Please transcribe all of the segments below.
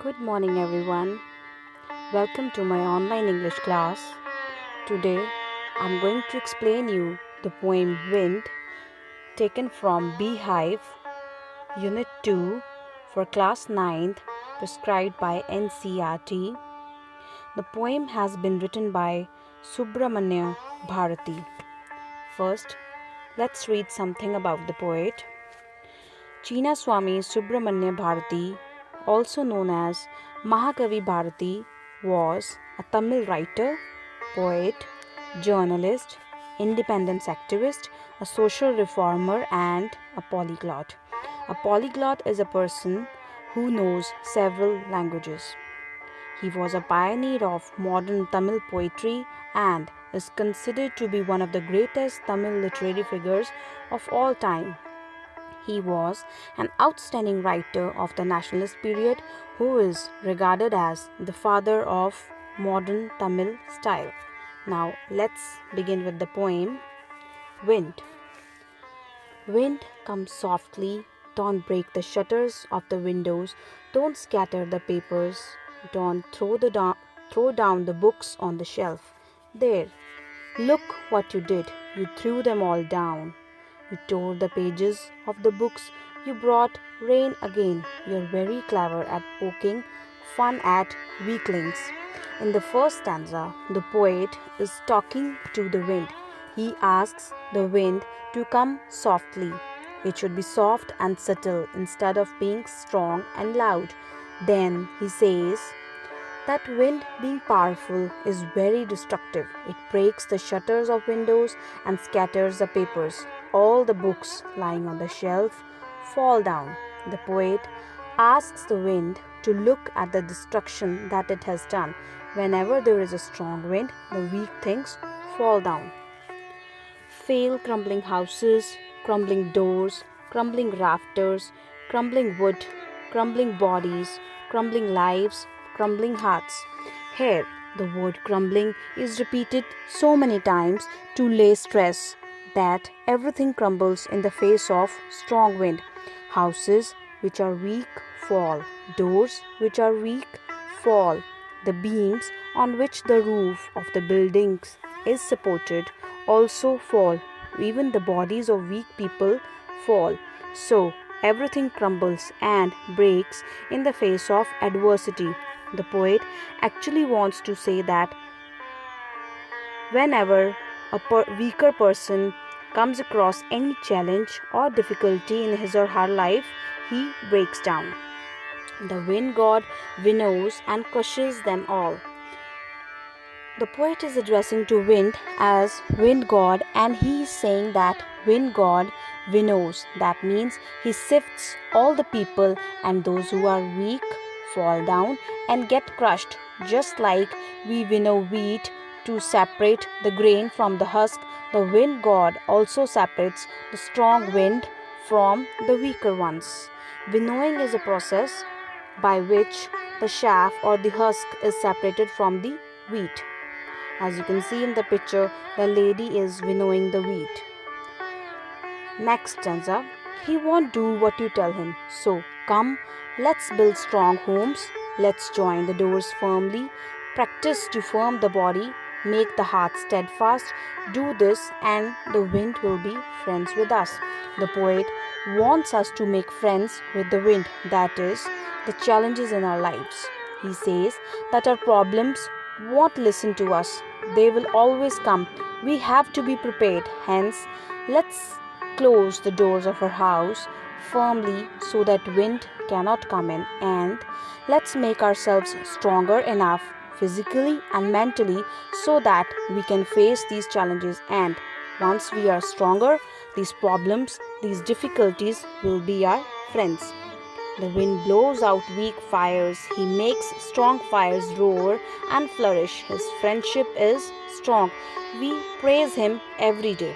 Good morning, everyone. Welcome to my online English class. Today, I'm going to explain you the poem Wind taken from Beehive, Unit 2 for Class 9th, prescribed by NCERT. The poem has been written by Subramanya Bharati. First, let's read something about the poet. Chinnaswamy Subramanya Bharati, also known as Mahakavi Bharati, was a Tamil writer, poet, journalist, independence activist, a social reformer, and a polyglot. A polyglot is a person who knows several languages. He was a pioneer of modern Tamil poetry and is considered to be one of the greatest Tamil literary figures of all time. He was an outstanding writer of the nationalist period who is regarded as the father of modern Tamil style. Now let's begin with the poem Wind. Wind, come softly, don't break the shutters of the windows, don't scatter the papers, don't throw down the books on the shelf. There, look what you did, you threw them all down. You tore the pages of the books. You brought rain again. You're very clever at poking fun at weaklings. In the first stanza, the poet is talking to the wind. He asks the wind to come softly. It should be soft and subtle instead of being strong and loud. Then he says, that wind, being powerful, is very destructive. It breaks the shutters of windows and scatters the papers. All the books lying on the shelf fall down. The poet asks the wind to look at the destruction that it has done. Whenever there is a strong wind, the weak things fall down. Fail crumbling houses, crumbling doors, crumbling rafters, crumbling wood, crumbling bodies, crumbling lives, crumbling hearts. Here, the word crumbling is repeated so many times to lay stress that everything crumbles in the face of strong wind. Houses which are weak fall, doors which are weak fall, the beams on which the roof of the buildings is supported also fall. Even the bodies of weak people fall. So, everything crumbles and breaks in the face of adversity. The poet actually wants to say that whenever a weaker person comes across any challenge or difficulty in his or her life, he breaks down. The wind god winnows and crushes them all. The poet is addressing to wind as wind god, and he is saying that wind god winnows. That means he sifts all the people, and those who are weak fall down and get crushed, just like we winnow wheat to separate the grain from the husk. The wind god also separates the strong wind from the weaker ones. Winnowing is a process by which the chaff or the husk is separated from the wheat. As you can see in the picture, the lady is winnowing the wheat. Next stanza, he won't do what you tell him. So come, let's build strong homes. Let's join the doors firmly. Practice to firm the body. Make the heart steadfast. Do this and the wind will be friends with us. The poet wants us to make friends with the wind, that is, the challenges in our lives. He says that our problems won't listen to us. They will always come. We have to be prepared. Hence, let's close the doors of our house firmly so that wind cannot come in, and let's make ourselves stronger enough physically and mentally so that we can face these challenges, and once we are stronger, these problems, these difficulties will be our friends. The wind blows out weak fires. He makes strong fires roar and flourish. His friendship is strong. We praise him every day.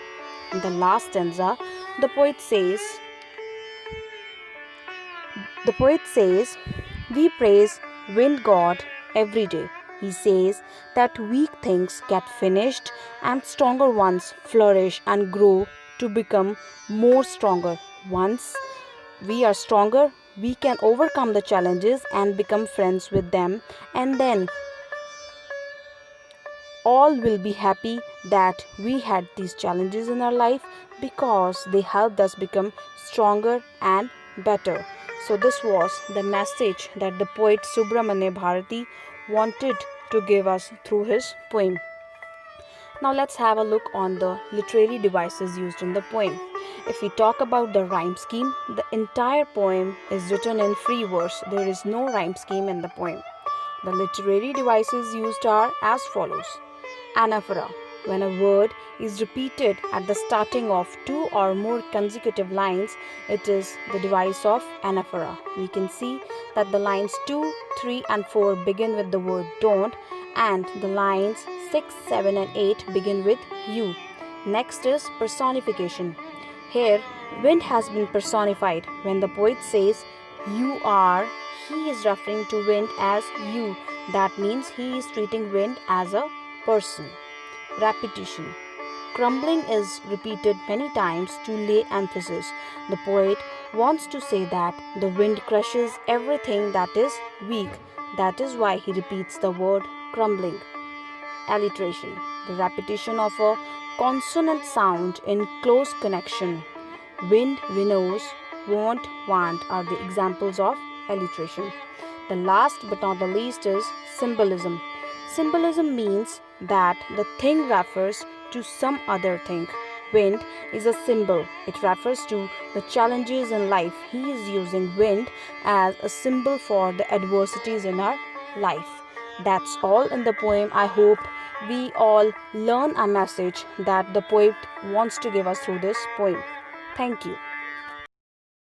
In the last stanza, the poet says, we praise wind god every day. He says that weak things get finished and stronger ones flourish and grow to become more stronger. Once we are stronger, we can overcome the challenges and become friends with them, and then all will be happy that we had these challenges in our life because they helped us become stronger and better. So, this was the message that the poet Subramanya Bharati wanted to give us through his poem. Now, let's have a look on the literary devices used in the poem. If we talk about the rhyme scheme, the entire poem is written in free verse. There is no rhyme scheme in the poem. The literary devices used are as follows. Anaphora. When a word is repeated at the starting of two or more consecutive lines, it is the device of anaphora. We can see that the lines 2, 3, and 4 begin with the word don't, and the lines 6, 7, and 8 begin with you. Next is personification. Here, wind has been personified. When the poet says you are, he is referring to wind as you. That means he is treating wind as a person. Repetition. Crumbling is repeated many times to lay emphasis. The poet wants to say that the wind crushes everything that is weak. That is why he repeats the word crumbling. Alliteration. The repetition of a consonant sound in close connection. Wind, winnows, won't, want are the examples of alliteration. The last but not the least is symbolism. Symbolism means that the thing refers to some other thing. Wind is a symbol. It refers to the challenges in life. He is using wind as a symbol for the adversities in our life. That's all in the poem. I hope we all learn a message that the poet wants to give us through this poem. Thank you.